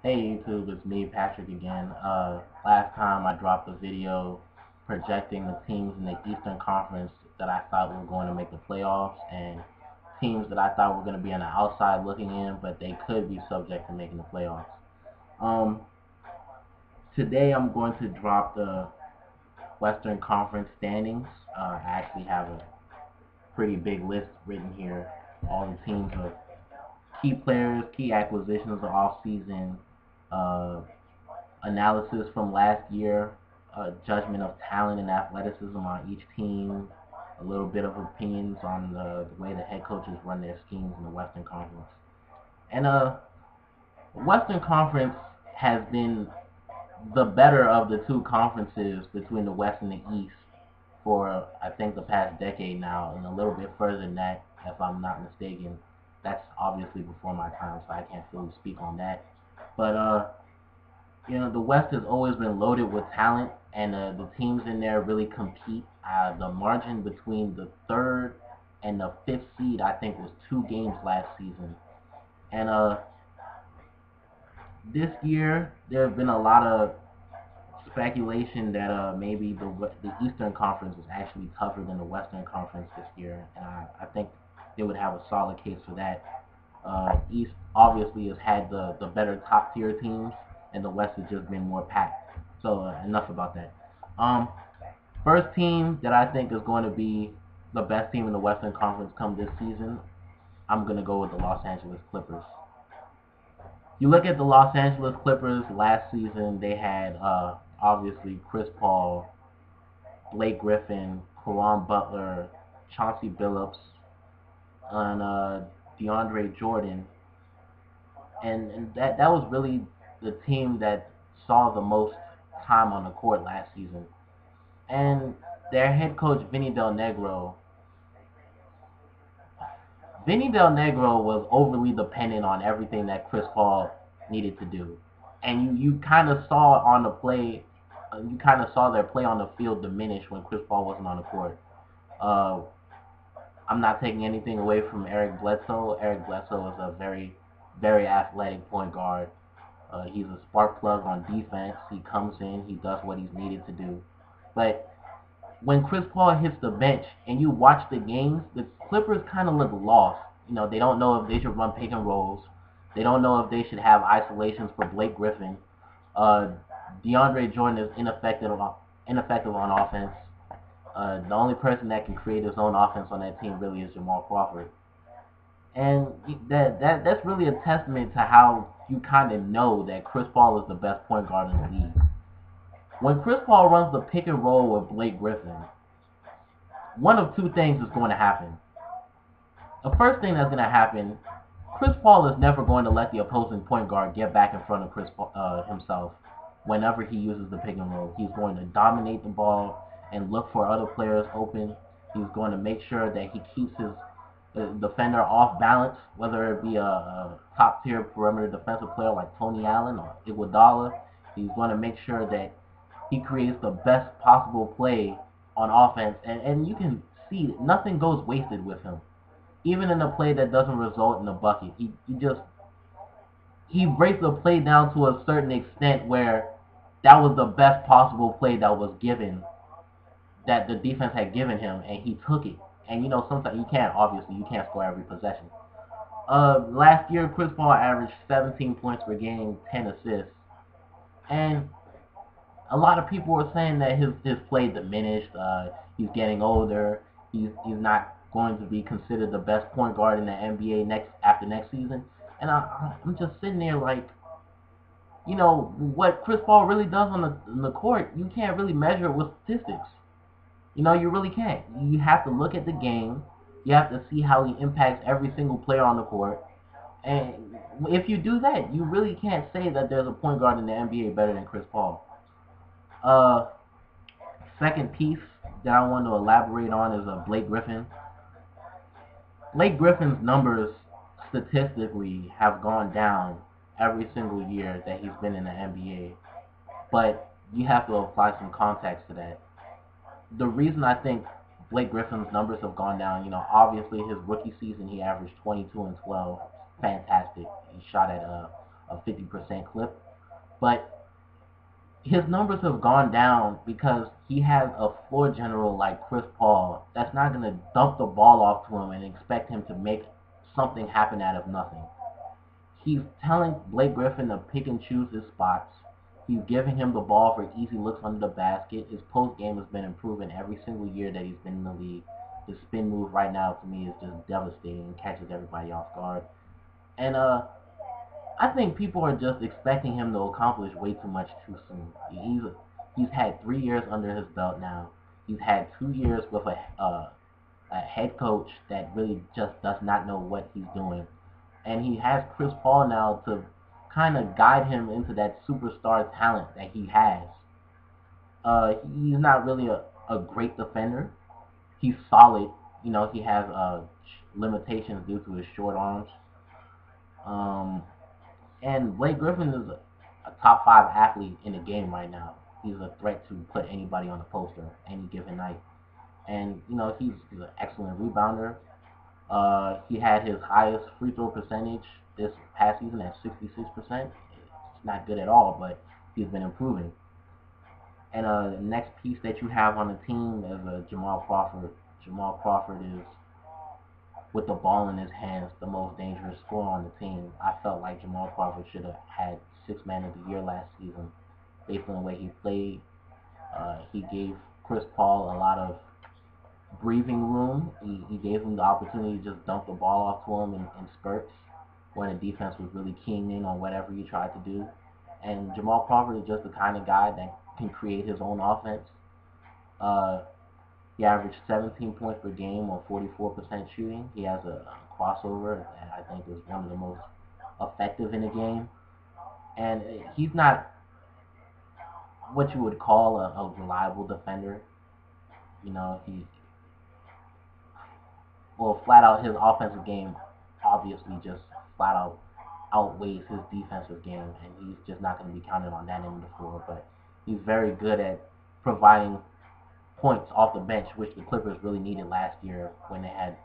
Hey YouTube, it's me, Patrick again. Last time I dropped a video projecting the teams in the Eastern Conference that I thought were going to make the playoffs and teams that I thought were going to be on the outside looking in, but they could be subject to making the playoffs. Um, Today I'm going to drop the Western Conference standings. I actually have a pretty big list written here. All the teams of key players, key acquisitions of off-season, uh, analysis from last year, judgment of talent and athleticism on each team, a little bit of opinions on the way the head coaches run their schemes in the Western Conference. And the Western Conference has been the better of the two conferences between the West and the East for I think the past decade now, and a little bit further than that, if I'm not mistaken. That's obviously before my time, so I can't fully speak on that. But the West has always been loaded with talent, and the teams in there really compete. The margin between the third and the fifth seed, I think, was 2 games last season. And this year, there have been a lot of speculation that maybe the Eastern Conference is actually tougher than the Western Conference this year, and I think they would have a solid case for that. East obviously has had the better top tier teams, and the West has just been more packed. So enough about that. Um, First team that I think is going to be the best team in the Western Conference come this season, I'm going to go with the Los Angeles Clippers. You look at the Los Angeles Clippers last season, they had obviously Chris Paul, Blake Griffin, Caron Butler, Chauncey Billups, and DeAndre Jordan, and that was really the team that saw the most time on the court last season. And their head coach Vinny Del Negro was overly dependent on everything that Chris Paul needed to do, and you kind of saw on the play, you kind of saw their play on the field diminish when Chris Paul wasn't on the court. Uh, I'm not taking anything away from Eric Bledsoe. Eric Bledsoe is a very, very athletic point guard. He's a spark plug on defense. He comes in, he does what he's needed to do. But when Chris Paul hits the bench and you watch the games, the Clippers kind of look lost. They don't know if they should run pick and rolls. They don't know if they should have isolations for Blake Griffin. Uh, DeAndre Jordan is ineffective on offense. The only person that can create his own offense on that team really is Jamal Crawford. And that's really a testament to how you kind of know that Chris Paul is the best point guard in the league. When Chris Paul runs the pick and roll with Blake Griffin, one of two things is going to happen. The first thing that's going to happen, Chris Paul is never going to let the opposing point guard get back in front of himself whenever he uses the pick and roll. He's going to dominate the ball and look for other players open. He's going to make sure that he keeps his defender off balance, whether it be a top tier perimeter defensive player like Tony Allen or Iguodala. He's going to make sure that he creates the best possible play on offense, and you can see nothing goes wasted with him. Even in a play that doesn't result in a bucket, he breaks the play down to a certain extent where that was the best possible play that was given, that the defense had given him, and he took it. And sometimes you can't score every possession. Last year, Chris Paul averaged 17 points per game, 10 assists, and a lot of people were saying that his play diminished. He's getting older. He's not going to be considered the best point guard in the NBA next season. And I'm just sitting there like, what Chris Paul really does on the court, you can't really measure it with statistics. You really can't. You have to look at the game. You have to see how he impacts every single player on the court. And if you do that, you really can't say that there's a point guard in the NBA better than Chris Paul. Uh, Second piece that I want to elaborate on is Blake Griffin. Blake Griffin's numbers statistically have gone down every single year that he's been in the NBA, but you have to apply some context to that. The reason I think Blake Griffin's numbers have gone down, obviously his rookie season he averaged 22 and 12, fantastic. He shot at a 50% clip. But his numbers have gone down because he has a floor general like Chris Paul that's not going to dump the ball off to him and expect him to make something happen out of nothing. He's telling Blake Griffin to pick and choose his spots. He's giving him the ball for easy looks under the basket. His post game has been improving every single year that he's been in the league. His spin move right now to me is just devastating and catches everybody off guard. And I think people are just expecting him to accomplish way too much too soon. He's had 3 years under his belt now. He's had 2 years with a head coach that really just does not know what he's doing, and he has Chris Paul now to kind of guide him into that superstar talent that he has. He's not really a great defender. He's solid. You know, he has limitations due to his short arms. Um, and Blake Griffin is a top 5 athlete in the game right now. He's a threat to put anybody on the poster any given night. And, you know, he's an excellent rebounder. He had his highest free throw percentage this past season at 66%. It's not good at all, but he's been improving. And the next piece that you have on the team is Jamal Crawford. Jamal Crawford is, with the ball in his hands, the most dangerous scorer on the team. I felt like Jamal Crawford should have had Sixth Man of the Year last season based on the way he played. He gave Chris Paul a lot of breathing room. He gave him the opportunity to just dump the ball off to him in spurts when the defense was really keying in on whatever he tried to do. And Jamal Crawford is just the kind of guy that can create his own offense. He averaged 17 points per game on 44% shooting. He has a crossover that I think is one of the most effective in the game. And he's not what you would call a reliable defender. You know, flat out, his offensive game obviously just flat out outweighs his defensive game, and he's just not going to be counted on that end of the floor. But he's very good at providing points off the bench, which the Clippers really needed last year when they had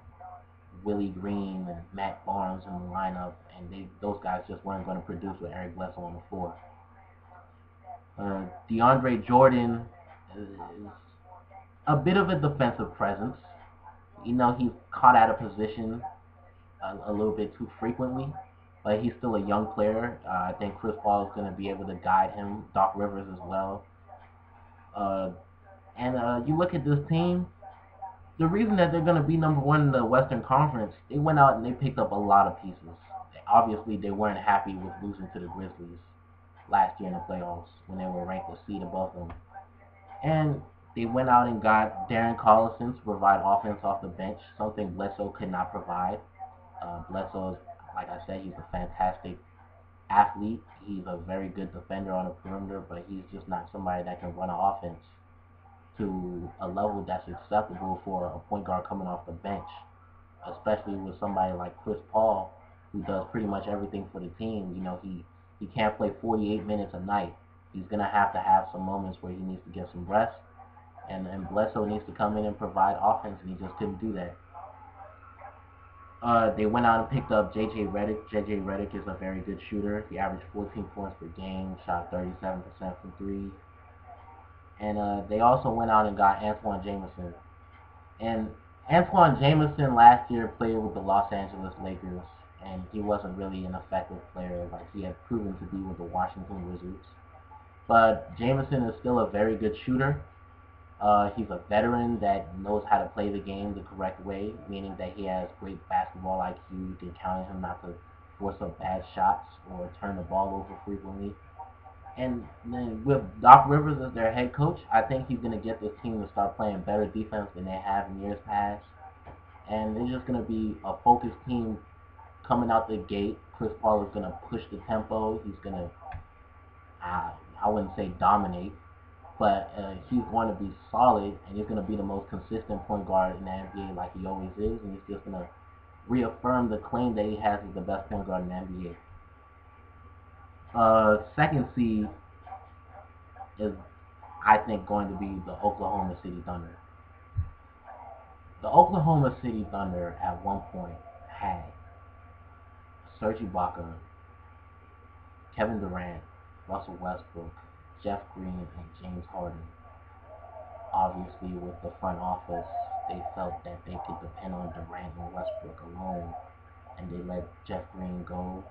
Willie Green and Matt Barnes in the lineup, and those guys just weren't going to produce with Eric Bledsoe on the floor. DeAndre Jordan is a bit of a defensive presence. You know, he's caught out of position a little bit too frequently, but he's still a young player. I think Chris Paul is going to be able to guide him, Doc Rivers as well. And you look at this team, the reason that they're going to be number one in the Western Conference, they went out and they picked up a lot of pieces. Obviously, they weren't happy with losing to the Grizzlies last year in the playoffs when they were ranked a seed above them. And they went out and got Darren Collison to provide offense off the bench, something Bledsoe could not provide. Bledsoe is, like I said, he's a fantastic athlete. He's a very good defender on the perimeter, but he's just not somebody that can run an offense to a level that's acceptable for a point guard coming off the bench, especially with somebody like Chris Paul, who does pretty much everything for the team. You know, he can't play 48 minutes a night. He's going to have some moments where he needs to get some rest, and Bledsoe needs to come in and provide offense, and he just couldn't do that. They went out and picked up J.J. Redick. J.J. Redick is a very good shooter. He averaged 14 points per game, shot 37% from three. And they also went out and got Antoine Jameson. And Antoine Jameson last year played with the Los Angeles Lakers, and he wasn't really an effective player like he had proven to be with the Washington Wizards. But Jameson is still a very good shooter. He's a veteran that knows how to play the game the correct way, meaning that he has great basketball IQ. You can count on him not to force up bad shots or turn the ball over frequently. And then with Doc Rivers as their head coach, I think he's going to get this team to start playing better defense than they have in years past. And they're just going to be a focused team coming out the gate. Chris Paul is going to push the tempo. He's going to, I wouldn't say dominate, but he's going to be solid, and he's going to be the most consistent point guard in the NBA like he always is, and he's just going to reaffirm the claim that he has as the best point guard in the NBA. Second seed is, I think, going to be the Oklahoma City Thunder. The Oklahoma City Thunder at one point had Serge Ibaka, Kevin Durant, Russell Westbrook, Jeff Green, and James Harden. Obviously, with the front office, they felt that they could depend on Durant and Westbrook alone, and they let Jeff Green go,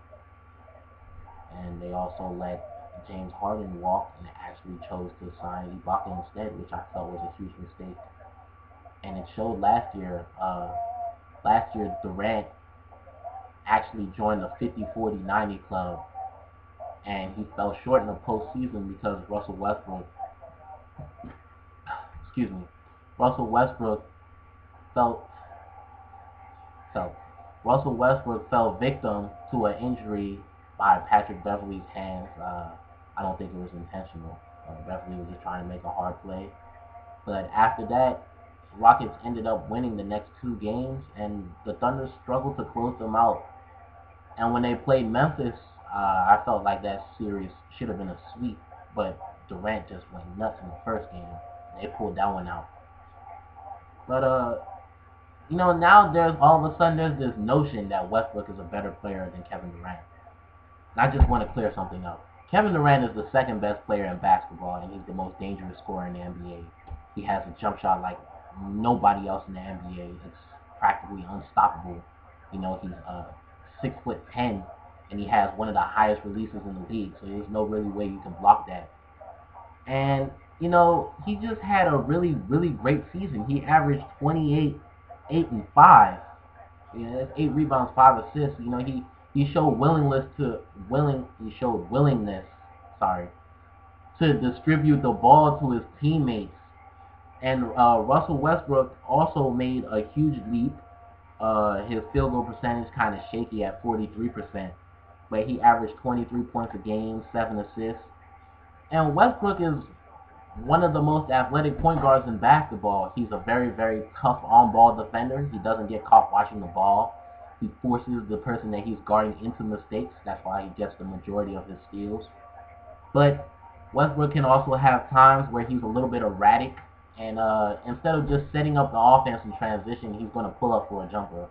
and they also let James Harden walk and actually chose to sign Ibaka instead, which I felt was a huge mistake. And it showed last year. Last year, Durant actually joined the 50-40-90 club, and he fell short in the postseason because excuse me, Russell Westbrook felt felt Russell Westbrook fell victim to an injury by Patrick Beverley's hands. I don't think it was intentional. Beverley was just trying to make a hard play. But after that, Rockets ended up winning the next two games, and the Thunder struggled to close them out. And when they played Memphis, I felt like that series should have been a sweep, but Durant just went nuts in the first game. They pulled that one out. But now there's all of a sudden there's this notion that Westbrook is a better player than Kevin Durant. And I just want to clear something up. Kevin Durant is the second best player in basketball, and he's the most dangerous scorer in the NBA. He has a jump shot like nobody else in the NBA. It's practically unstoppable. He's 6'10", and he has one of the highest releases in the league. So there's no really way you can block that. And he just had a really, really great season. He averaged 28, 8 and 5. That's 8 rebounds, 5 assists. He showed willingness, to distribute the ball to his teammates. And Russell Westbrook also made a huge leap. His field goal percentage kind of shaky at 43%, but he averaged 23 points a game, 7 assists. And Westbrook is one of the most athletic point guards in basketball. He's a very, very tough on-ball defender. He doesn't get caught watching the ball. He forces the person that he's guarding into mistakes. That's why he gets the majority of his steals. But Westbrook can also have times where he's a little bit erratic, and instead of just setting up the offense in transition, he's going to pull up for a jumper.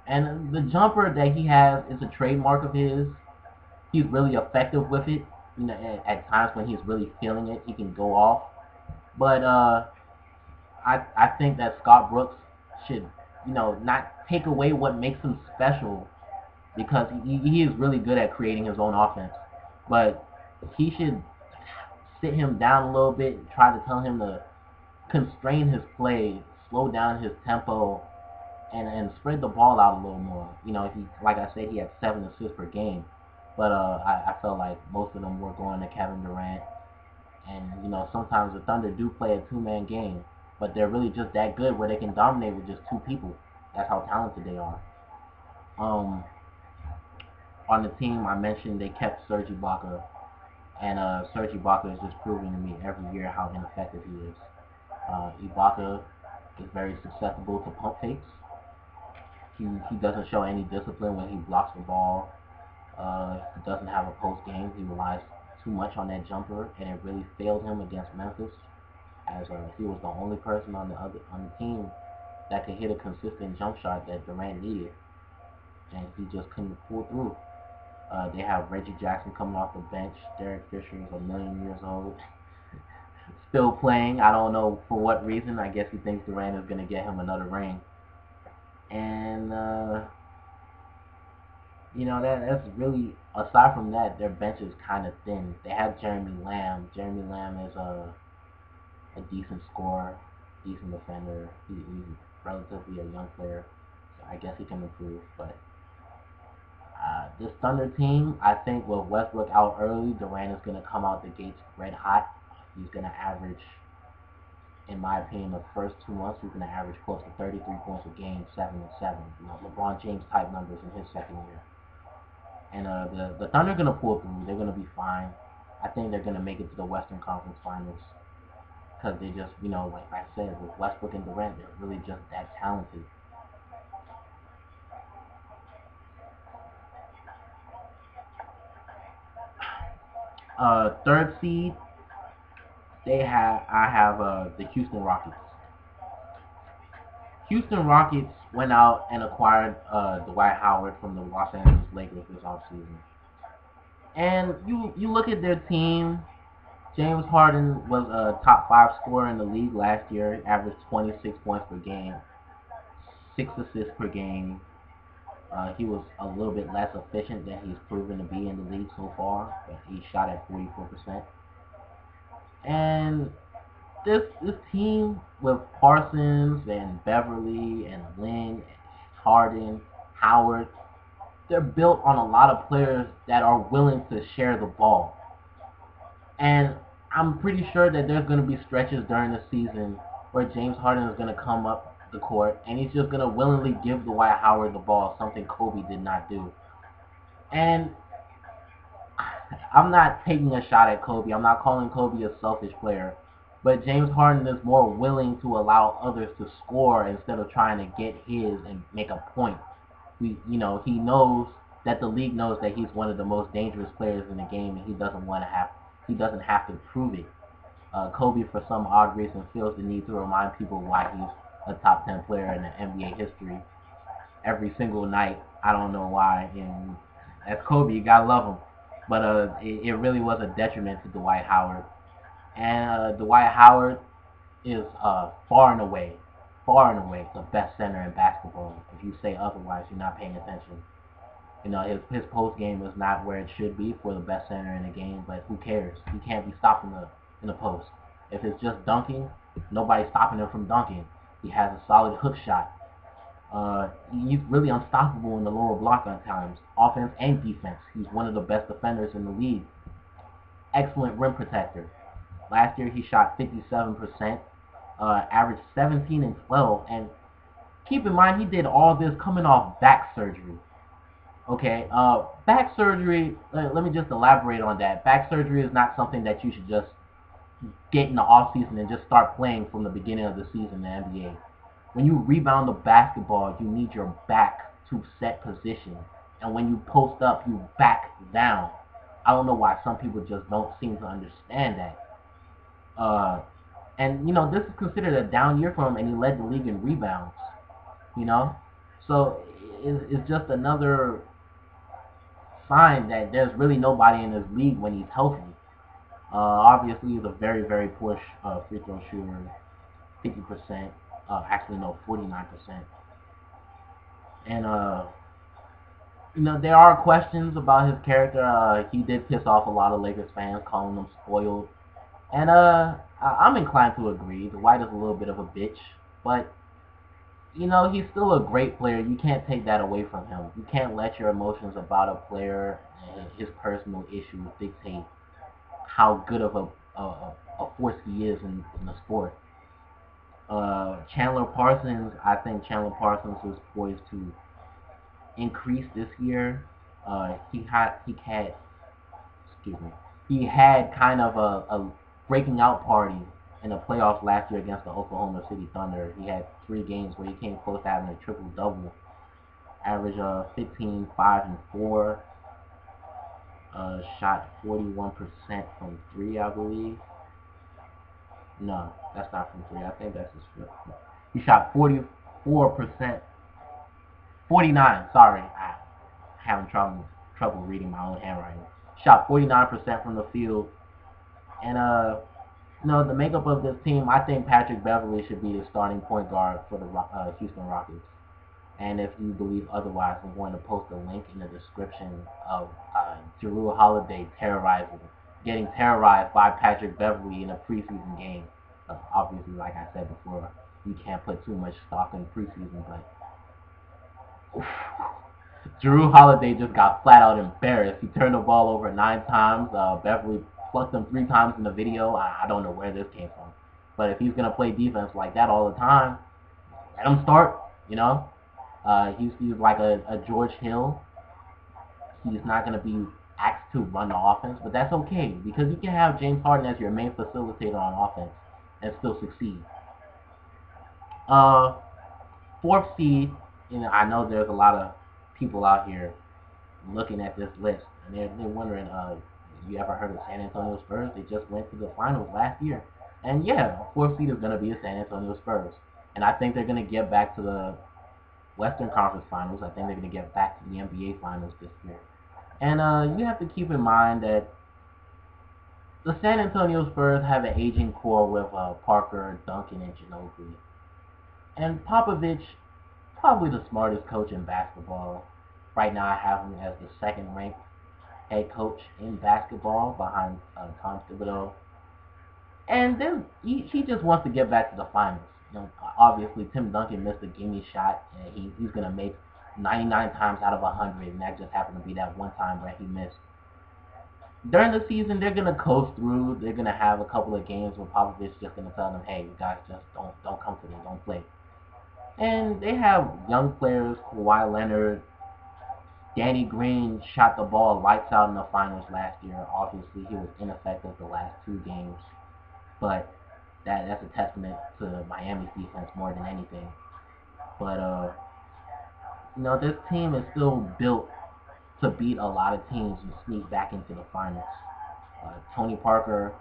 And the jumper that he has is a trademark of his. He's really effective with it. At times when he's really feeling it, he can go off. But I think that Scott Brooks should, not take away what makes him special, because he is really good at creating his own offense. But he should sit him down a little bit and try to tell him to constrain his play, slow down his tempo, and spread the ball out a little more. Like I said, he had 7 assists per game. But I felt like most of them were going to Kevin Durant. And, sometimes the Thunder do play a two-man game, but they're really just that good where they can dominate with just 2 people. That's how talented they are. On the team, I mentioned they kept Serge Ibaka. And Serge Ibaka is just proving to me every year how ineffective he is. Ibaka is very susceptible to pump fakes. He doesn't show any discipline when he blocks the ball. He doesn't have a post game. He relies too much on that jumper, and it really failed him against Memphis, as he was the only person on the team that could hit a consistent jump shot that Durant needed, and he just couldn't pull through. They have Reggie Jackson coming off the bench. Derek Fisher is 1,000,000 years old, still playing. I don't know for what reason. I guess he thinks Durant is going to get him another ring, and that's really, aside from that, their bench is kind of thin. They have Jeremy Lamb. Jeremy Lamb is a decent scorer, decent defender. He's relatively a young player, so I guess he can improve. But this Thunder team, I think with Westbrook out early, Durant is going to come out the gates red hot. He's going to average, in my opinion, the first 2 months, he's going to average close to 33 points a game, 7 and 7. LeBron James type numbers in his second year. And the Thunder are going to pull through. They're going to be fine. I think they're going to make it to the Western Conference Finals. Because they just, like I said, with Westbrook and Durant, they're really just that talented. Third seed, I have the Houston Rockets. Houston Rockets went out and acquired Dwight Howard from the Los Angeles Lakers this offseason. And you look at their team. James Harden was a top 5 scorer in the league last year, averaged 26 points per game, 6 assists per game. He was a little bit less efficient than he's proven to be in the league so far, but he shot at 44%. And this team with Parsons and Beverly and Lynn, Harden, Howard, they're built on a lot of players that are willing to share the ball. And I'm pretty sure that there's going to be stretches during the season where James Harden is going to come up the court and he's just going to willingly give Dwight Howard the ball, something Kobe did not do. And I'm not taking a shot at Kobe. I'm not calling Kobe a selfish player. But James Harden is more willing to allow others to score instead of trying to get his and make a point. He knows that the league knows that he's one of the most dangerous players in the game, and he doesn't have to prove it. Kobe, for some odd reason, feels the need to remind people why he's a top 10 player in the NBA history every single night. I don't know why. And that's Kobe. You gotta love him. But it really was a detriment to Dwight Howard. And Dwight Howard is far and away, the best center in basketball. If you say otherwise, you're not paying attention. His post game is not where it should be for the best center in the game, but who cares? He can't be stopped in the post. If it's just dunking, nobody's stopping him from dunking. He has a solid hook shot. He's really unstoppable in the lower block at times, offense and defense. He's one of the best defenders in the league. Excellent rim protector. Last year he shot 57%, averaged 17 and 12, and keep in mind he did all this coming off back surgery. Okay, back surgery, let me just elaborate on that. Back surgery is not something that you should just get in the off season and just start playing from the beginning of the season in the NBA. When you rebound the basketball, you need your back to set position. And when you post up, you back down. I don't know why some people just don't seem to understand that. And this is considered a down year for him, and he led the league in rebounds. You know, so it's just another sign that there's really nobody in this league when he's healthy. Obviously, he's a very, very poor free throw shooter, 50%. Actually, no, 49%. And there are questions about his character. He did piss off a lot of Lakers fans, calling them spoiled. And I'm inclined to agree. Dwight is a little bit of a bitch, but he's still a great player. You can't take that away from him. You can't let your emotions about a player and his personal issues dictate how good of a force he is in the sport. Chandler Parsons, I think Chandler Parsons was poised to increase this year. He had kind of a breaking out party in the playoffs last year against the Oklahoma City Thunder. He had 3 games where he came close to having a triple-double. Average 15, 5, and 4. Shot 41% from 3, I believe. No, that's not from 3. I think that's his flip. He shot 44%. 49, sorry. I'm having trouble reading my own handwriting. Shot 49% from the field. And the makeup of this team, I think Patrick Beverly should be the starting point guard for the Houston Rockets. And if you believe otherwise, I'm going to post a link in the description of Jrue Holiday getting terrorized by Patrick Beverly in a preseason game. Obviously, like I said before, you can't put too much stock in preseason, but Jrue Holiday just got flat out embarrassed. He turned the ball over 9 times. Beverly plucked him 3 times in the video. I don't know where this came from. But if he's going to play defense like that all the time, let him start, He's like a George Hill. He's not going to be asked to run the offense, but that's okay because you can have James Harden as your main facilitator on offense and still succeed. 4th seed, I know there's a lot of people out here looking at this list, and they're wondering, you ever heard of San Antonio Spurs? They just went to the finals last year. And yeah, 4th seed is going to be the San Antonio Spurs. And I think they're going to get back to the Western Conference Finals. I think they're going to get back to the NBA Finals this year. And you have to keep in mind that the San Antonio Spurs have an aging core with Parker, Duncan, and Ginobili. And Popovich, probably the smartest coach in basketball. Right now, I have him as the second-ranked head coach in basketball behind Tom Thibodeau. And then he just wants to get back to the finals. Obviously, Tim Duncan missed a gimme shot, and he's going to make 99 times out of 100, and that just happened to be that one time where he missed. During the season, they're going to coast through. They're going to have a couple of games where Popovich just going to tell them, hey, you guys just don't come to me, don't play. And they have young players, Kawhi Leonard, Danny Green shot the ball lights out in the finals last year. Obviously, he was ineffective the last two games, but that's a testament to Miami's defense more than anything. But this team is still built to beat a lot of teams and sneak back into the finals. Tony Parker,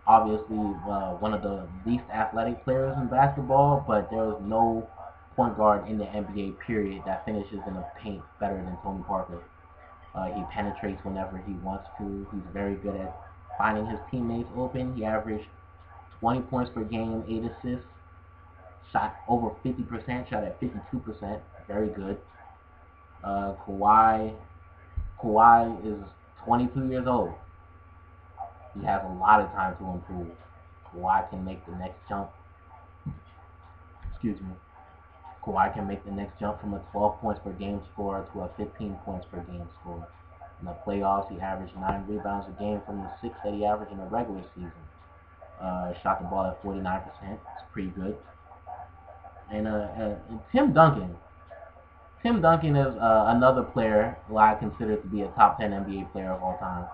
obviously one of the least athletic players in basketball, but there is no point guard in the NBA period that finishes in the paint better than Tony Parker. He penetrates whenever he wants to. He's very good at finding his teammates open. He averaged 20 points per game, 8 assists, shot over 50%, shot at 52%, very good. Kawhi is 22 years old. He has a lot of time to improve. Kawhi can make the next jump. Excuse me. Kawhi can make the next jump from a 12 points per game score to a 15 points per game score. In the playoffs, he averaged 9 rebounds a game from the 6 that he averaged in the regular season. Shot the ball at 49%. It's pretty good. And Tim Duncan. Tim Duncan is another player who I consider to be a top 10 NBA player of all time.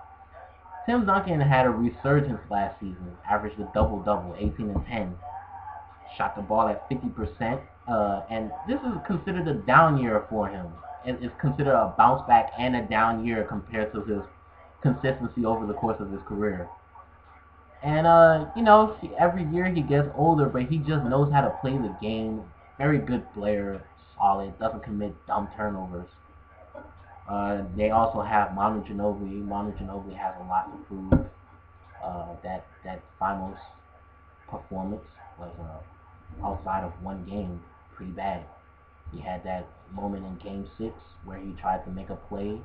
Tim Duncan had a resurgence last season, averaged a double-double, 18 and 10. Shot the ball at 50%, and this is considered a down year for him. It's considered a bounce back and a down year compared to his consistency over the course of his career. And, every year he gets older, but he just knows how to play the game. Very good player, solid, doesn't commit dumb turnovers. They also have Manu Ginobili. Manu Ginobili has a lot to prove. That finals performance was outside of one game pretty bad. He had that moment in Game 6 where he tried to make a play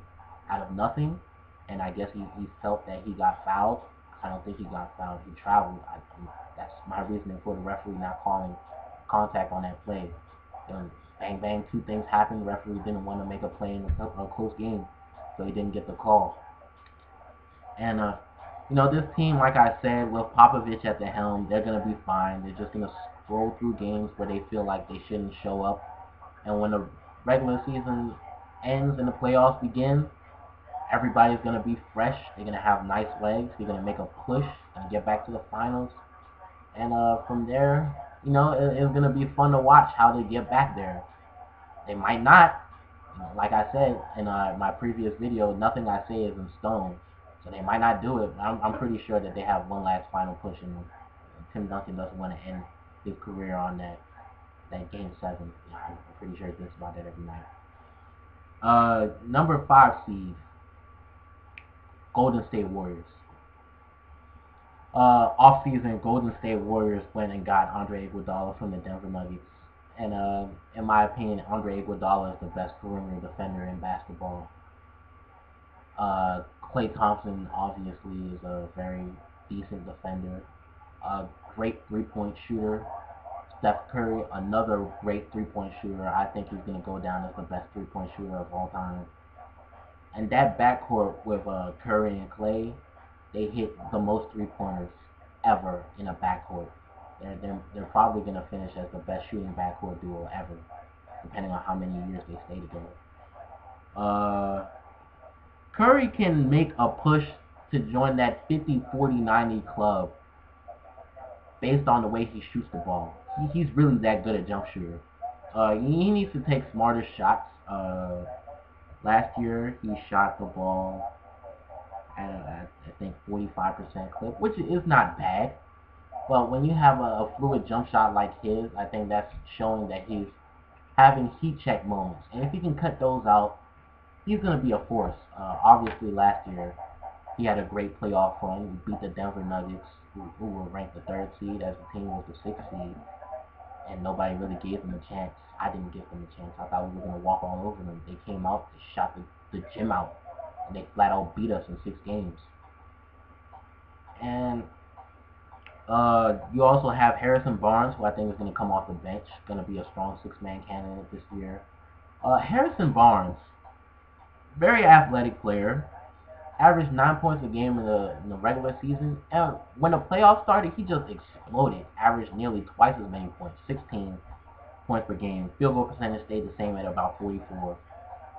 out of nothing, and I guess he felt that he got fouled. I don't think he got fouled. He traveled. That's my reasoning for the referee not calling contact on that play. Bang, bang, two things happened. The referee didn't want to make a play in a close game, so he didn't get the call. And, this team, like I said, with Popovich at the helm, they're going to be fine. They're just going to scroll through games where they feel like they shouldn't show up. And when the regular season ends and the playoffs begin, everybody's going to be fresh. They're going to have nice legs. They're going to make a push and get back to the finals. And from there, it's going to be fun to watch how they get back there. They might not. Like I said in my previous video, nothing I say is in stone. So they might not do it. I'm pretty sure that they have one last final push in them. Tim Duncan doesn't want to end his career on that Game 7. I'm pretty sure he thinks about that every night. Number 5 seed, Golden State Warriors. Off-season, Golden State Warriors went and got Andre Iguodala from the Denver Nuggets. And in my opinion, Andre Iguodala is the best perimeter defender in basketball. Klay Thompson obviously is a very decent defender. A great three-point shooter. Steph Curry, another great three-point shooter. I think he's going to go down as the best three-point shooter of all time. And that backcourt with Curry and Klay, they hit the most three-pointers ever in a backcourt. They're probably going to finish as the best shooting backcourt duo ever, depending on how many years they stay together. Curry can make a push to join that 50-40-90 club based on the way he shoots the ball. He's really that good at jump shooter. He needs to take smarter shots. Last year, he shot the ball at, I think, 45% clip, which is not bad. But when you have a fluid jump shot like his, I think that's showing that he's having heat check moments. And if he can cut those out, he's going to be a force. Obviously, last year he had a great playoff run. We beat the Denver Nuggets, who were ranked the third seed, as the team was the sixth seed, and nobody really gave them a chance. I didn't give them a chance. I thought we were going to walk all over them. They came out, they shot the gym out, and they flat out beat us in 6 games. And you also have Harrison Barnes, who I think is going to come off the bench, going to be a strong six-man candidate this year. Harrison Barnes, very athletic player, averaged 9 points a game in the regular season, and when the playoffs started, he just exploded. Averaged nearly twice as many points, 16 points per game. Field goal percentage stayed the same at about 44.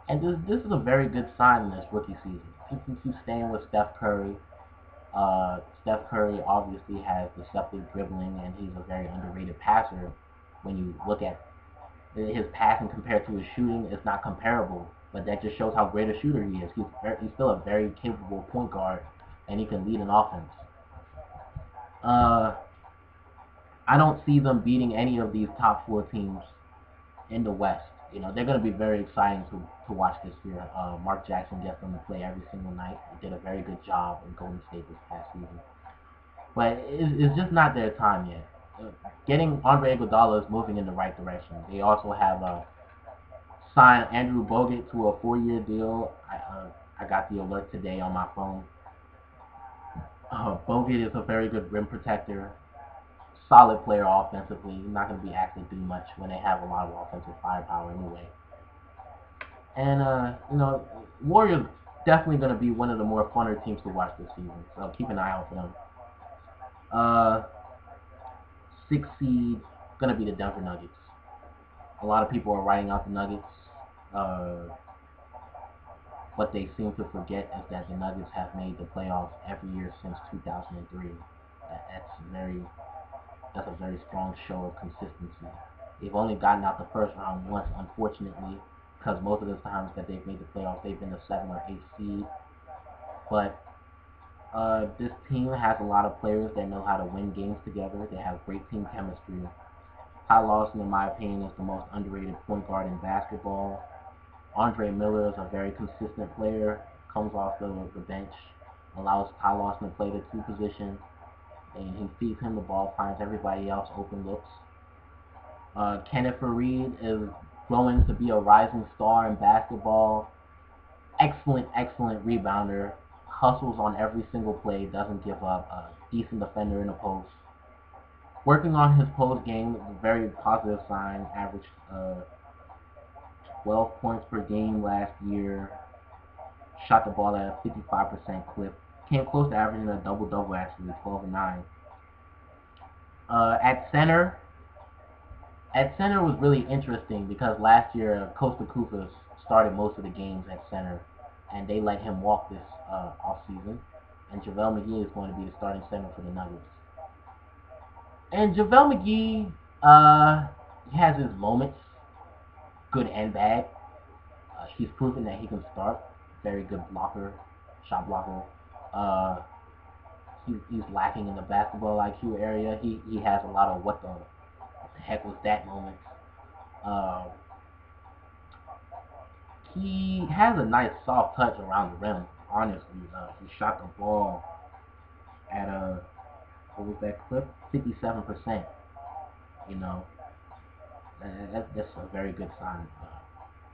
And this is a very good sign in this rookie season. He can keep staying with Steph Curry. Steph Curry obviously has deceptive dribbling, and he's a very underrated passer. When you look at his passing compared to his shooting, it's not comparable. But that just shows how great a shooter he is. He's still a very capable point guard, and he can lead an offense. I don't see them beating any of these top four teams in the West. You know, they're going to be very exciting to watch this year. Mark Jackson gets them to play every single night. He did a very good job in Golden State this past season. But it's just not their time yet. Getting Andre Iguodala is moving in the right direction. They also have signed Andrew Bogut to a 4-year deal. I got the alert today on my phone. Bogut is a very good rim protector. Solid player offensively. He's not going to be asked to do much when they have a lot of offensive firepower anyway. And, you know, Warriors definitely going to be one of the more funner teams to watch this season. So keep an eye out for them. 6th seed, going to be the Denver Nuggets. A lot of people are writing out the Nuggets. What they seem to forget is that the Nuggets have made the playoffs every year since 2003. That's a very strong show of consistency. They've only gotten out the first round once, unfortunately, because most of the times that they've made the playoffs, they've been the 7th or 8th seed. But this team has a lot of players that know how to win games together. They have great team chemistry. Ty Lawson, in my opinion, is the most underrated point guard in basketball. Andre Miller is a very consistent player, comes off the bench, allows Ty Lawson to play the 2 position, and he feeds him the ball, finds everybody else open looks. Kenneth Faried is growing to be a rising star in basketball. Excellent rebounder, hustles on every single play, doesn't give up, a decent defender in the post. Working on his post game is a very positive sign. Averaged 12 points per game last year. Shot the ball at a 55% clip. Came close to averaging a double-double actually, 12 and 9. At center was really interesting because last year Kosta Koufos started most of the games at center, and they let him walk this offseason. And JaVale McGee is going to be the starting center for the Nuggets. And JaVale McGee, he has his moments, good and bad. He's proven that he can start. Very good blocker, shot blocker. He's lacking in the basketball IQ area. He has a lot of what the heck was that moments. He has a nice soft touch around the rim. Honestly, he shot the ball at what was that clip? 57%. You know, that's a very good sign.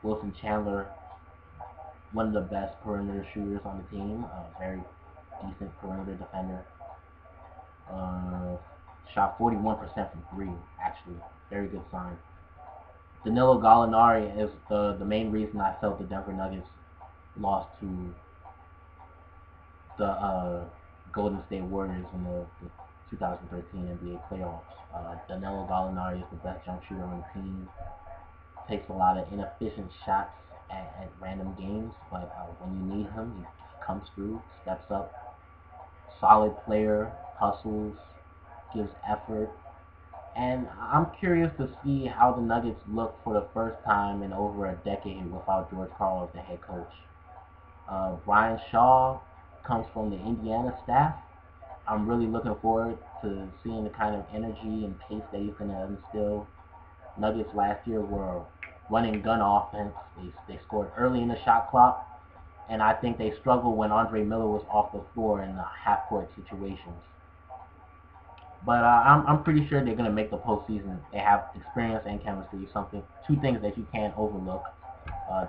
Wilson Chandler, one of the best perimeter shooters on the team. Very decent perimeter defender. Shot 41% from 3, actually. Very good sign. Danilo Gallinari is the main reason I felt the Denver Nuggets lost to the Golden State Warriors in the 2013 NBA playoffs. Danilo Gallinari is the best jump shooter on the team. Takes a lot of inefficient shots at random games, but when you need him, he comes through, steps up. Solid player, hustles, gives effort. And I'm curious to see how the Nuggets look for the first time in over a decade without George Karl as the head coach. Brian Shaw comes from the Indiana staff. I'm really looking forward to seeing the kind of energy and pace that he's going to instill. Nuggets last year were run and gun offense. They scored early in the shot clock, and I think they struggled when Andre Miller was off the floor in half court situations. But I'm pretty sure they're gonna make the postseason. They have experience and chemistry. Something, two things that you can't overlook.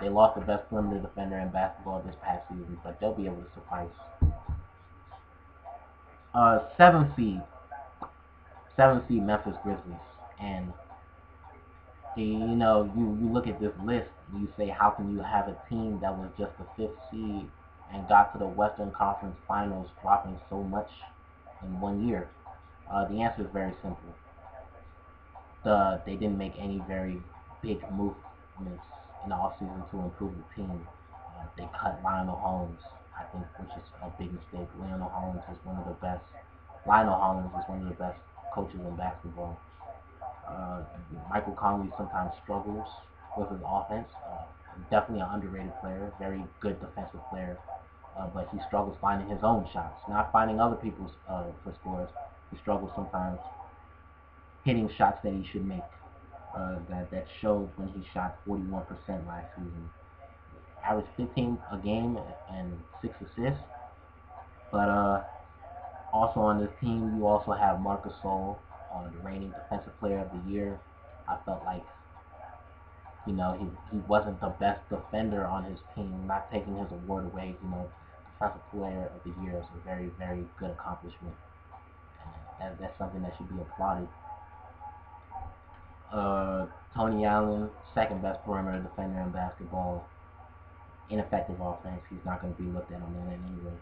They lost the best perimeter defender in basketball this past season, but they'll be able to suffice. Seventh seed, seventh seed Memphis Grizzlies, and you look at this list, and you say, how can you have a team that was just the fifth seed and got to the Western Conference Finals, dropping so much in 1 year? The answer is very simple. They didn't make any very big movements in the offseason to improve the team. They cut Lionel Hollins, I think, which is a big mistake. Lionel Hollins is one of the best. Lionel Hollins is one of the best coaches in basketball. Uh, Michael Conley sometimes struggles with his offense. Definitely an underrated player, very good defensive player, but he struggles finding his own shots, not finding other people's for scores. He struggles sometimes hitting shots that he should make. That showed when he shot 41% last season. Averaged 15 a game and 6 assists. But also on this team, you also have Marc Gasol, the reigning Defensive Player of the Year. I felt like he wasn't the best defender on his team. Not taking his award away, Defensive Player of the Year is a very, very good accomplishment. That's something that should be applauded. Tony Allen, second best perimeter defender in basketball. Ineffective offense. He's not going to be looked at on that anyway.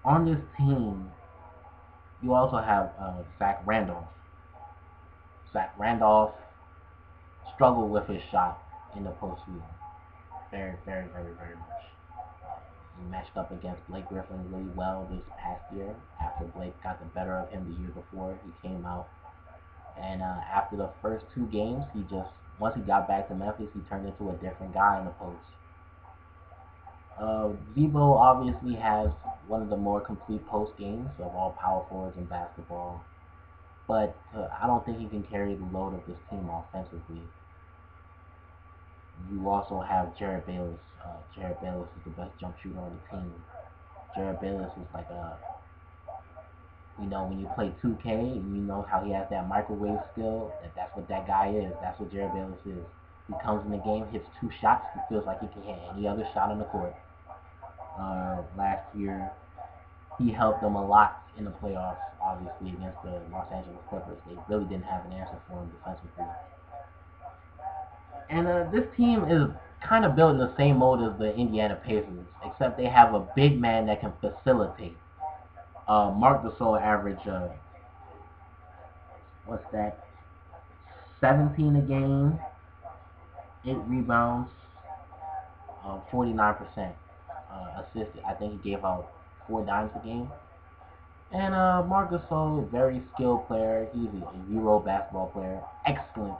On this team, you also have Zach Randolph. Zach Randolph struggled with his shot in the postseason. Very, very, very, very much. He matched up against Blake Griffin really well this past year. After Blake got the better of him the year before, he came out. And after the first 2 games, once he got back to Memphis, he turned into a different guy in the post. Z-Bo obviously has one of the more complete post games of all power forwards in basketball, but I don't think he can carry the load of this team offensively. You also have Jared Bayless. Jared Bayless is the best jump shooter on the team. Jared Bayless is like when you play 2K, and you know how he has that microwave skill, that's what that guy is. That's what Jared Bayless is. He comes in the game, hits 2 shots, he feels like he can hit any other shot on the court. Last year, he helped them a lot in the playoffs, obviously, against the Los Angeles Clippers. They really didn't have an answer for him defensively. And this team is kind of built in the same mold as the Indiana Pacers, except they have a big man that can facilitate. Marc Gasol averaged, what's that, 17 a game, 8 rebounds, 49% assisted. I think he gave out 4 dimes a game. And Marc Gasol, very skilled player. He's a Euro basketball player. Excellent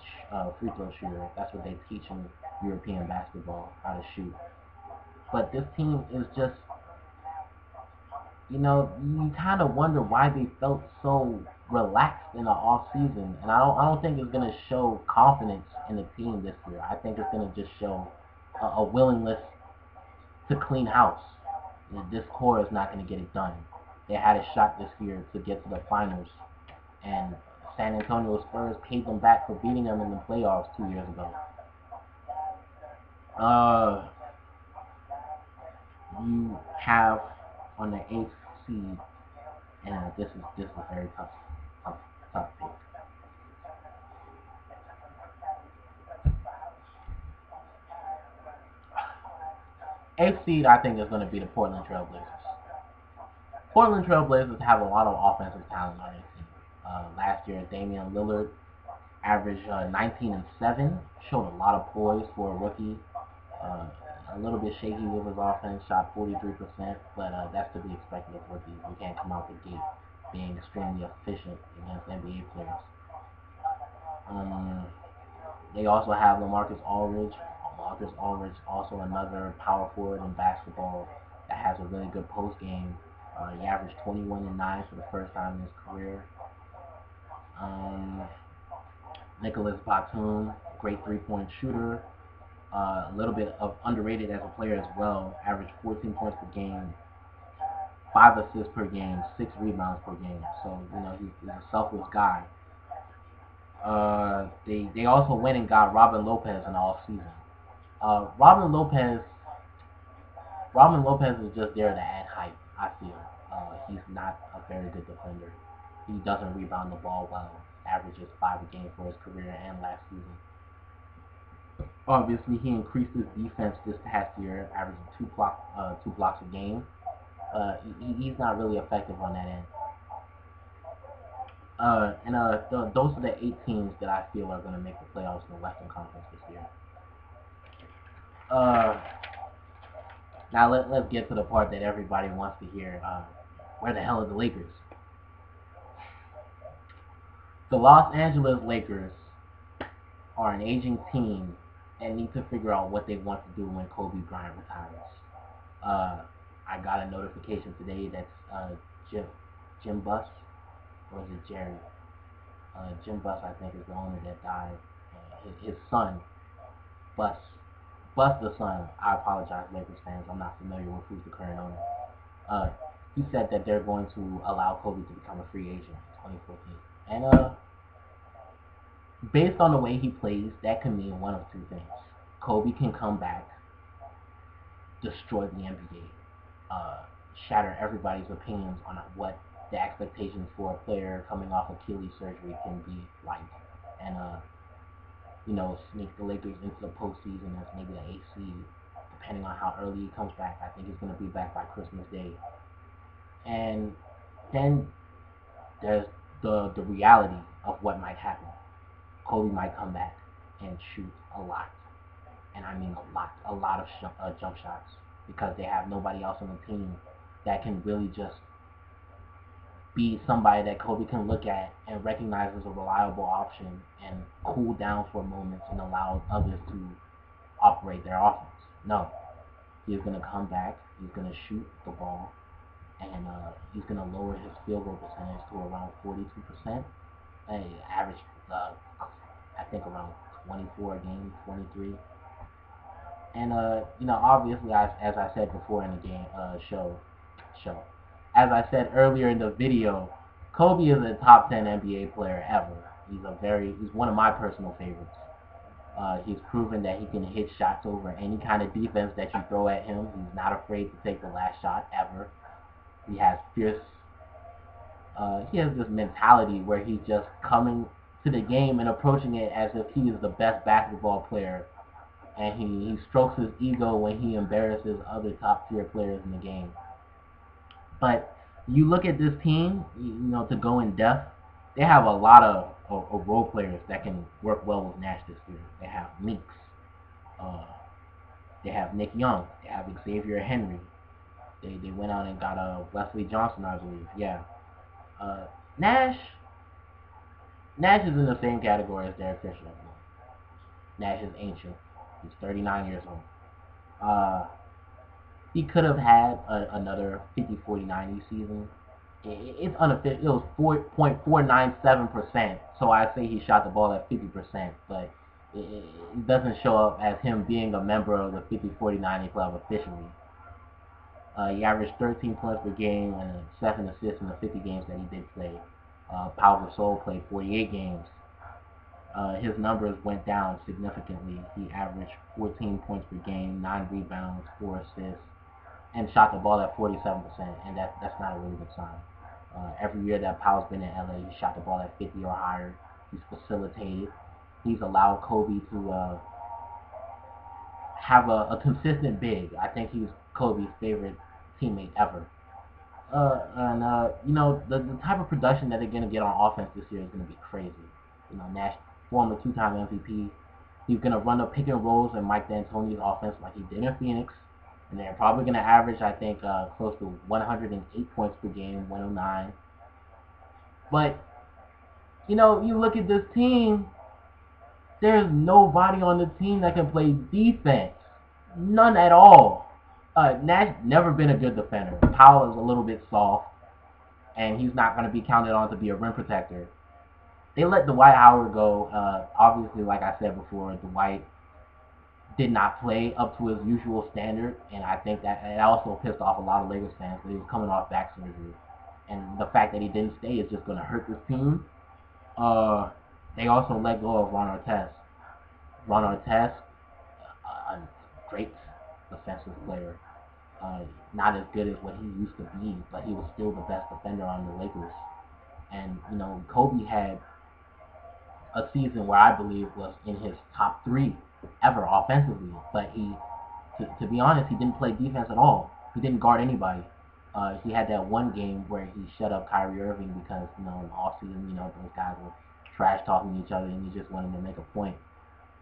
free throw shooter. That's what they teach in European basketball, how to shoot. But this team is just, you kind of wonder why they felt so relaxed in the off season. And I don't think it's gonna show confidence in the team this year. I think it's gonna just show a willingness to clean house. This core is not gonna get it done. They had a shot this year to get to the finals, and San Antonio Spurs paid them back for beating them in the playoffs 2 years ago. You have on the 8th seed, and this is a very tough pick. 8th seed, I think, is going to be the Portland Trailblazers. Portland Trailblazers have a lot of offensive talent on their team. Last year, Damian Lillard averaged 19 and 7, showed a lot of poise for a rookie. A little bit shaky with his offense, shot 43%, but that's to be expected of rookies. You can't come out the gate being extremely efficient against NBA players. They also have LaMarcus Aldridge. LaMarcus Aldridge, also another power forward in basketball that has a really good post game. He averaged 21 and 9 for the first time in his career. Nicholas Batum, great three-point shooter. A little bit of underrated as a player as well. Averaged 14 points per game, 5 assists per game, 6 rebounds per game. So he's a selfless guy. They also went and got Robin Lopez in the off season. Robin Lopez is just there to add height. I feel he's not a very good defender. He doesn't rebound the ball well. Averages 5 a game for his career and last season. Obviously, he increased his defense this past year, averaging 2 blocks a game. He's not really effective on that end. Those are the 8 teams that I feel are going to make the playoffs in the Western Conference this year. Now let's get to the part that everybody wants to hear. Where the hell are the Lakers? The Los Angeles Lakers are an aging team and need to figure out what they want to do when Kobe Bryant retires. I got a notification today that's Jim Buss, or is it Jerry? Jim Buss, I think, is the owner that died. His son, Buss the son. I apologize, Lakers fans. I'm not familiar with who's the current owner. He said that they're going to allow Kobe to become a free agent in 2014. And based on the way he plays, that can mean one of 2 things. Kobe can come back, destroy the NBA, shatter everybody's opinions on what the expectations for a player coming off Achilles surgery can be like, and sneak the Lakers into the postseason as maybe the 8th seed, depending on how early he comes back. I think he's going to be back by Christmas Day. And then there's the reality of what might happen. Kobe might come back and shoot a lot, and I mean a lot of jump shots, because they have nobody else on the team that can really just be somebody that Kobe can look at and recognize as a reliable option and cool down for moments and allow others to operate their offense. No, he's going to come back, he's going to shoot the ball, and he's going to lower his field goal percentage to around 42%. Average, I think, around 24 a game, 23. And obviously, as I said before in the game show, as I said earlier in the video, Kobe is a top 10 NBA player ever. He's one of my personal favorites. He's proven that he can hit shots over any kind of defense that you throw at him. He's not afraid to take the last shot ever. He has he has this mentality where he's just coming to the game and approaching it as if he is the best basketball player, and he strokes his ego when he embarrasses other top tier players in the game. But you look at this team, to go in depth, they have a lot of role players that can work well with Nash this year. They have Meeks, they have Nick Young, they have Xavier Henry. They went out and got Wesley Johnson, I believe. Yeah. Nash is in the same category as Derek Fisher. Nash is ancient. He's 39 years old. He could have had another 50-40-90 season. It's unofficial. It was 4.497%. So I say he shot the ball at 50%, but it doesn't show up as him being a member of the 50-40-90 club officially. He averaged 13 points per game and 7 assists in the 50 games that he did play. Pau Gasol played 48 games. His numbers went down significantly. He averaged 14 points per game, 9 rebounds, 4 assists, and shot the ball at 47%, and that's not a really good sign. Every year that Pau's been in LA, he shot the ball at 50 or higher. He's facilitated. He's allowed Kobe to have a consistent big. I think he's Kobe's favorite teammate ever. The type of production that they're going to get on offense this year is going to be crazy. Nash, former 2-time MVP, he's going to run the pick and rolls in Mike D'Antoni's offense like he did in Phoenix. And they're probably going to average, I think, close to 108 points per game, 109. But, you look at this team, there's nobody on the team that can play defense. None at all. Nash never been a good defender. Powell is a little bit soft, and he's not going to be counted on to be a rim protector. They let Dwight Howard go. Obviously, like I said before, Dwight did not play up to his usual standard, and I think that it also pissed off a lot of Lakers fans because he was coming off back surgery, and the fact that he didn't stay is just going to hurt this team. Uh, they also let go of Ron Artest. Ron Artest, a great defensive player, not as good as what he used to be, but he was still the best defender on the Lakers. And Kobe had a season where I believe was in his top three ever offensively, but to be honest, he didn't play defense at all. He didn't guard anybody. He had that one game where he shut up Kyrie Irving because in the offseason, those guys were trash talking each other and he just wanted to make a point.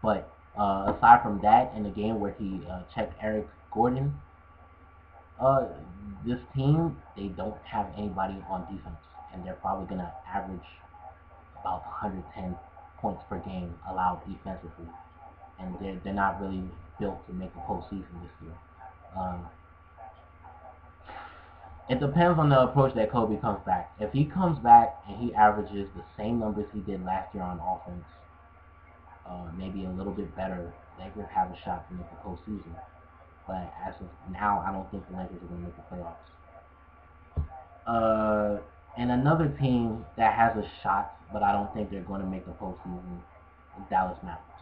But aside from that, in the game where he checked Eric Gordon, this team, they don't have anybody on defense, and they're probably gonna average about 110 points per game allowed defensively, and they're not really built to make the postseason this year. It depends on the approach that Kobe comes back. If he comes back and he averages the same numbers he did last year on offense, maybe a little bit better, Lakers have a shot to make the postseason. But as of now, I don't think the Lakers are going to make the playoffs. And another team that has a shot, but I don't think they're going to make the postseason, is Dallas Mavericks.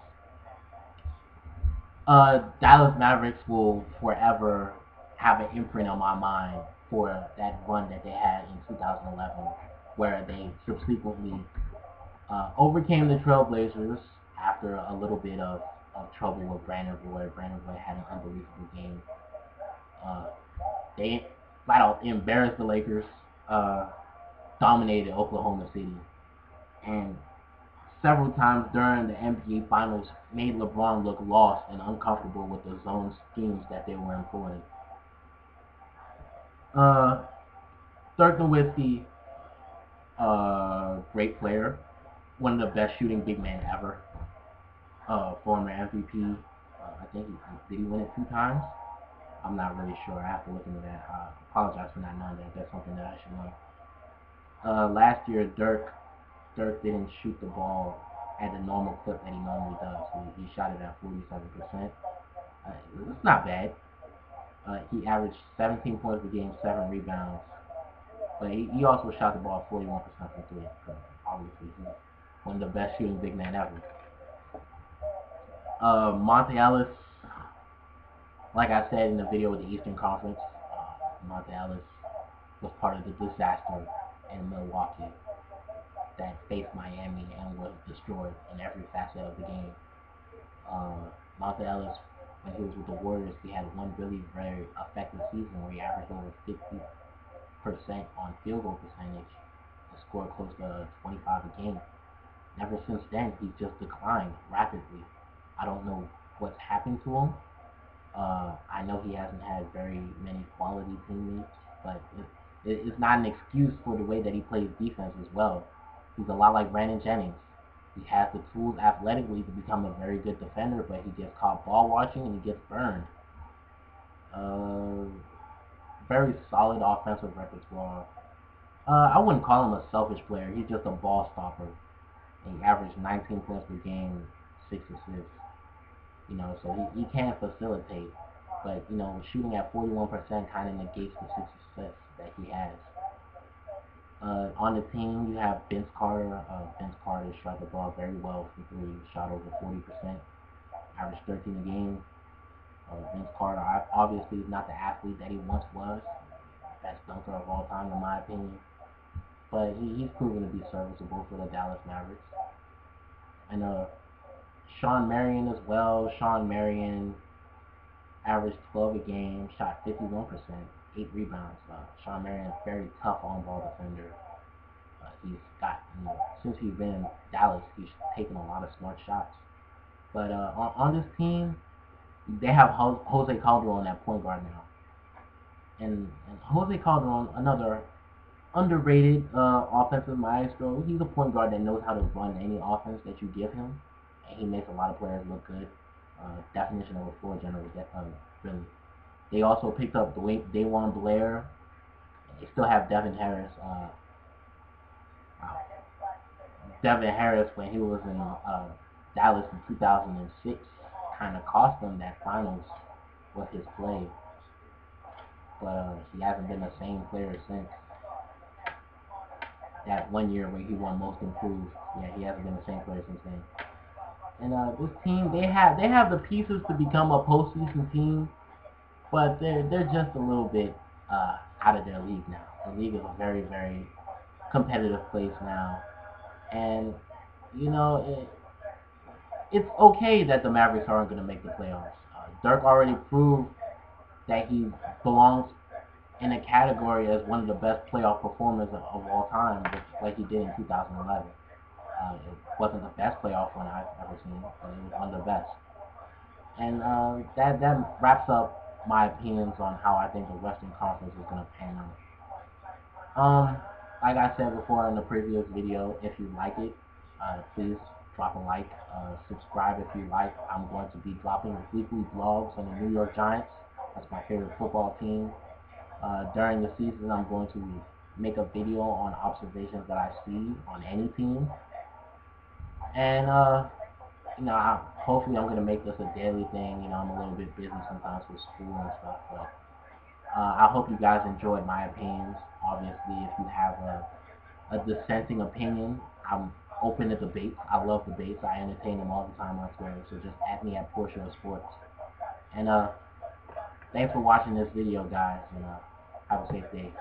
Dallas Mavericks will forever have an imprint on my mind for that run that they had in 2011, where they subsequently overcame the Trailblazers after a little bit of trouble with Brandon Roy. Brandon Roy had an unbelievable game. They flat out embarrassed the Lakers, dominated Oklahoma City, and several times during the NBA Finals made LeBron look lost and uncomfortable with the zone schemes that they were employing. Dirk Nowitzki, great player, one of the best shooting big men ever. Former MVP. I think did he win it 2 times? I'm not really sure. I have to look into that. I apologize for not knowing that. That's something that I should know. Last year, Dirk didn't shoot the ball at the normal clip that he normally does. He shot it at 47%. It's not bad. He averaged 17 points per game, 7 rebounds. But he also shot the ball 41% from 3. So obviously, he's one of the best shooting big men ever. Monte Ellis, like I said in the video with the Eastern Conference, Monte Ellis was part of the disaster in Milwaukee that faced Miami and was destroyed in every facet of the game. Monte Ellis, when he was with the Warriors, he had one really very effective season where he averaged over 50% on field goal percentage and scored close to 25 a game. Ever since then, he's just declined rapidly. I don't know what's happened to him. I know he hasn't had very many quality teammates, but it's not an excuse for the way that he plays defense as well. He's a lot like Brandon Jennings. He has the tools athletically to become a very good defender, but he gets caught ball watching and he gets burned. Very solid offensive repertoire. I wouldn't call him a selfish player. He's just a ball stopper. And he averaged 19 points per game, 6 assists. So he can facilitate, but shooting at 41% kind of negates the success that he has. On the team, you have Vince Carter. Vince Carter shot the ball very well from 3, shot over 40%, averaged 13 a game. Vince Carter obviously is not the athlete that he once was, best dunker of all time in my opinion, but he's proven to be serviceable for the Dallas Mavericks. And Shawn Marion as well. Shawn Marion averaged 12 a game, shot 51%, 8 rebounds. Shawn Marion is a very tough on-ball defender. He's got, since he's been in Dallas, he's taken a lot of smart shots. But on this team, they have Jose Calderon at point guard now. And Jose Calderon, another underrated offensive maestro. He's a point guard that knows how to run any offense that you give him. And he makes a lot of players look good. Definition of a floor general, really. They also picked up Dajuan Blair. They still have Devin Harris. Devin Harris, when he was in Dallas in 2006, kind of cost them that finals with his play. But he hasn't been the same player since that 1 year where he won Most Improved. Yeah, he hasn't been the same player since then. And this team, they have the pieces to become a postseason team, but they're just a little bit out of their league now. The league is a very, very competitive place now, and you know it's okay that the Mavericks aren't going to make the playoffs. Dirk already proved that he belongs in a category as one of the best playoff performers of all time, just like he did in 2011. It wasn't the best playoff one I've ever seen, but it was one of the best. And that wraps up my opinions on how I think the Western Conference is going to pan out. Like I said before in the previous video, if you like it, please drop a like, subscribe if you like. I'm going to be dropping weekly vlogs on the New York Giants. That's my favorite football team. During the season, I'm going to make a video on observations that I see on any team. And, hopefully I'm going to make this a daily thing. I'm a little bit busy sometimes with school and stuff, but I hope you guys enjoyed my opinions. Obviously, if you have a dissenting opinion, I'm open to debates. I love debates. I entertain them all the time on Twitter, so just add me at Portia Sports. And thanks for watching this video, guys, and have a safe day.